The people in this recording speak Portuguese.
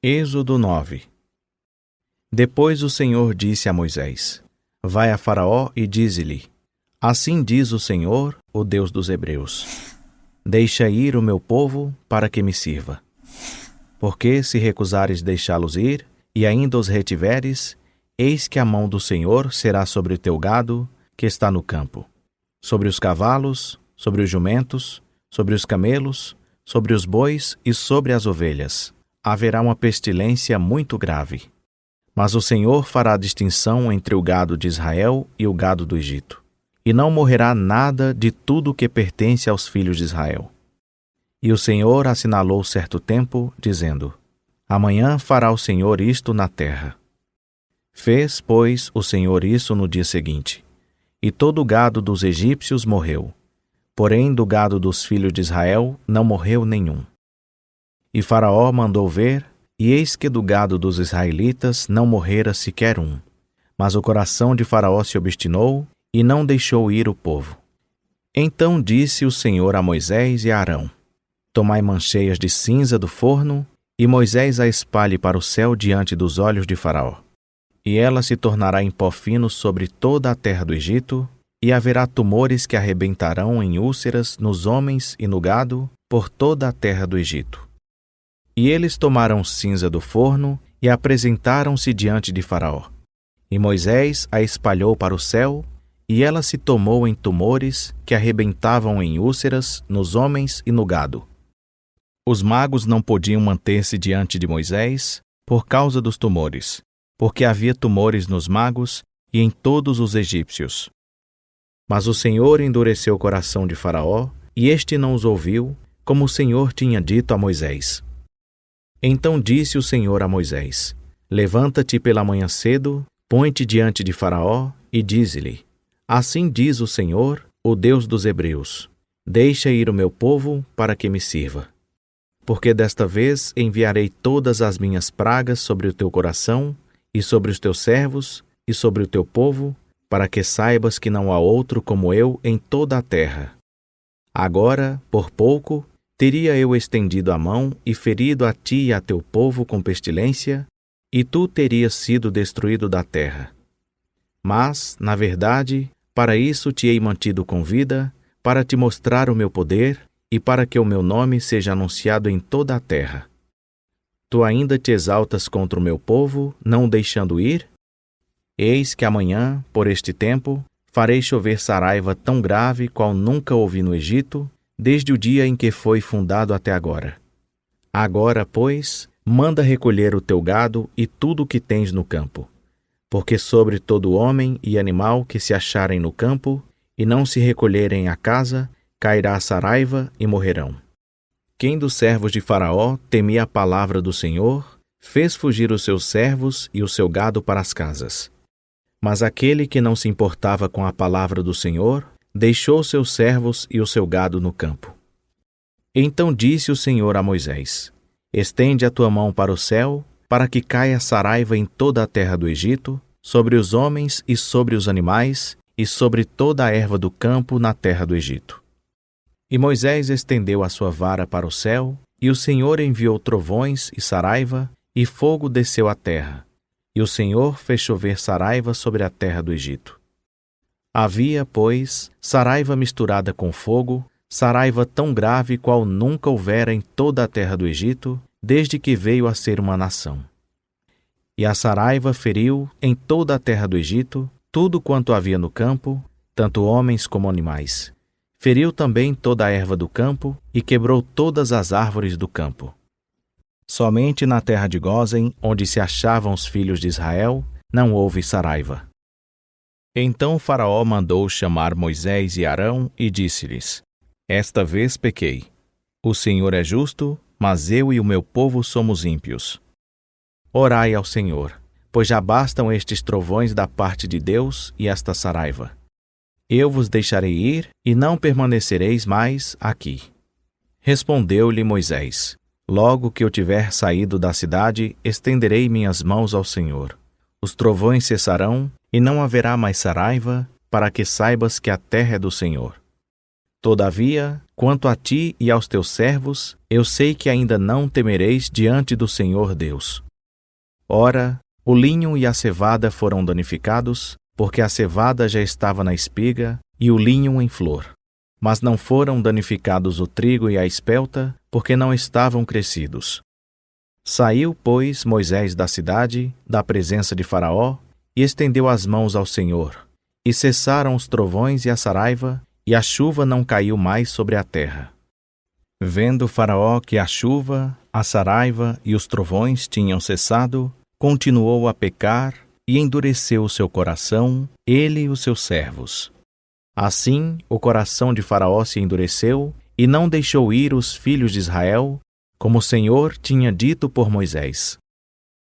Êxodo 9. Depois o Senhor disse a Moisés: Vai a Faraó e dize-lhe: Assim diz o Senhor, o Deus dos Hebreus: Deixa ir o meu povo para que me sirva. Porque se recusares deixá-los ir, e ainda os retiveres, eis que a mão do Senhor será sobre o teu gado, que está no campo, sobre os cavalos, sobre os jumentos, sobre os camelos, sobre os bois e sobre as ovelhas. Haverá uma pestilência muito grave. Mas o Senhor fará distinção entre o gado de Israel e o gado do Egito, e não morrerá nada de tudo que pertence aos filhos de Israel. E o Senhor assinalou certo tempo, dizendo: Amanhã fará o Senhor isto na terra. Fez, pois, o Senhor isso no dia seguinte, e todo o gado dos egípcios morreu, porém do gado dos filhos de Israel não morreu nenhum. E Faraó mandou ver, e eis que do gado dos israelitas não morrera sequer um. Mas o coração de Faraó se obstinou, e não deixou ir o povo. Então disse o Senhor a Moisés e a Arão: Tomai mancheias de cinza do forno, e Moisés a espalhe para o céu diante dos olhos de Faraó. E ela se tornará em pó fino sobre toda a terra do Egito, e haverá tumores que arrebentarão em úlceras nos homens e no gado por toda a terra do Egito. E eles tomaram cinza do forno e apresentaram-se diante de Faraó. E Moisés a espalhou para o céu, e ela se tomou em tumores que arrebentavam em úlceras nos homens e no gado. Os magos não podiam manter-se diante de Moisés por causa dos tumores, porque havia tumores nos magos e em todos os egípcios. Mas o Senhor endureceu o coração de Faraó, e este não os ouviu, como o Senhor tinha dito a Moisés. Então disse o Senhor a Moisés: Levanta-te pela manhã cedo, põe-te diante de Faraó e dize-lhe: Assim diz o Senhor, o Deus dos Hebreus: Deixa ir o meu povo para que me sirva. Porque desta vez enviarei todas as minhas pragas sobre o teu coração, e sobre os teus servos, e sobre o teu povo, para que saibas que não há outro como eu em toda a terra. Agora, por pouco, teria eu estendido a mão e ferido a ti e a teu povo com pestilência, e tu terias sido destruído da terra. Mas, na verdade, para isso te hei mantido com vida, para te mostrar o meu poder e para que o meu nome seja anunciado em toda a terra. Tu ainda te exaltas contra o meu povo, não o deixando ir? Eis que amanhã, por este tempo, farei chover saraiva tão grave qual nunca houve no Egito, desde o dia em que foi fundado até agora. Agora, pois, manda recolher o teu gado e tudo o que tens no campo, porque sobre todo homem e animal que se acharem no campo e não se recolherem à casa, cairá a saraiva e morrerão. Quem dos servos de Faraó temia a palavra do Senhor, fez fugir os seus servos e o seu gado para as casas. Mas aquele que não se importava com a palavra do Senhor, deixou seus servos e o seu gado no campo. Então disse o Senhor a Moisés: Estende a tua mão para o céu, para que caia saraiva em toda a terra do Egito, sobre os homens e sobre os animais, e sobre toda a erva do campo na terra do Egito. E Moisés estendeu a sua vara para o céu, e o Senhor enviou trovões e saraiva, e fogo desceu à terra. E o Senhor fez chover saraiva sobre a terra do Egito. Havia, pois, saraiva misturada com fogo, saraiva tão grave qual nunca houvera em toda a terra do Egito, desde que veio a ser uma nação. E a saraiva feriu, em toda a terra do Egito, tudo quanto havia no campo, tanto homens como animais. Feriu também toda a erva do campo, e quebrou todas as árvores do campo. Somente na terra de Gósen, onde se achavam os filhos de Israel, não houve saraiva. Então Faraó mandou chamar Moisés e Arão e disse-lhes: Esta vez pequei. O Senhor é justo, mas eu e o meu povo somos ímpios. Orai ao Senhor, pois já bastam estes trovões da parte de Deus e esta saraiva. Eu vos deixarei ir e não permanecereis mais aqui. Respondeu-lhe Moisés: Logo que eu tiver saído da cidade, estenderei minhas mãos ao Senhor. Os trovões cessarão, e não haverá mais saraiva, para que saibas que a terra é do Senhor. Todavia, quanto a ti e aos teus servos, eu sei que ainda não temereis diante do Senhor Deus. Ora, o linho e a cevada foram danificados, porque a cevada já estava na espiga e o linho em flor. Mas não foram danificados o trigo e a espelta, porque não estavam crescidos. Saiu, pois, Moisés da cidade, da presença de Faraó, e estendeu as mãos ao Senhor. E cessaram os trovões e a saraiva, e a chuva não caiu mais sobre a terra. Vendo Faraó que a chuva, a saraiva e os trovões tinham cessado, continuou a pecar e endureceu o seu coração, ele e os seus servos. Assim, o coração de Faraó se endureceu e não deixou ir os filhos de Israel, como o Senhor tinha dito por Moisés.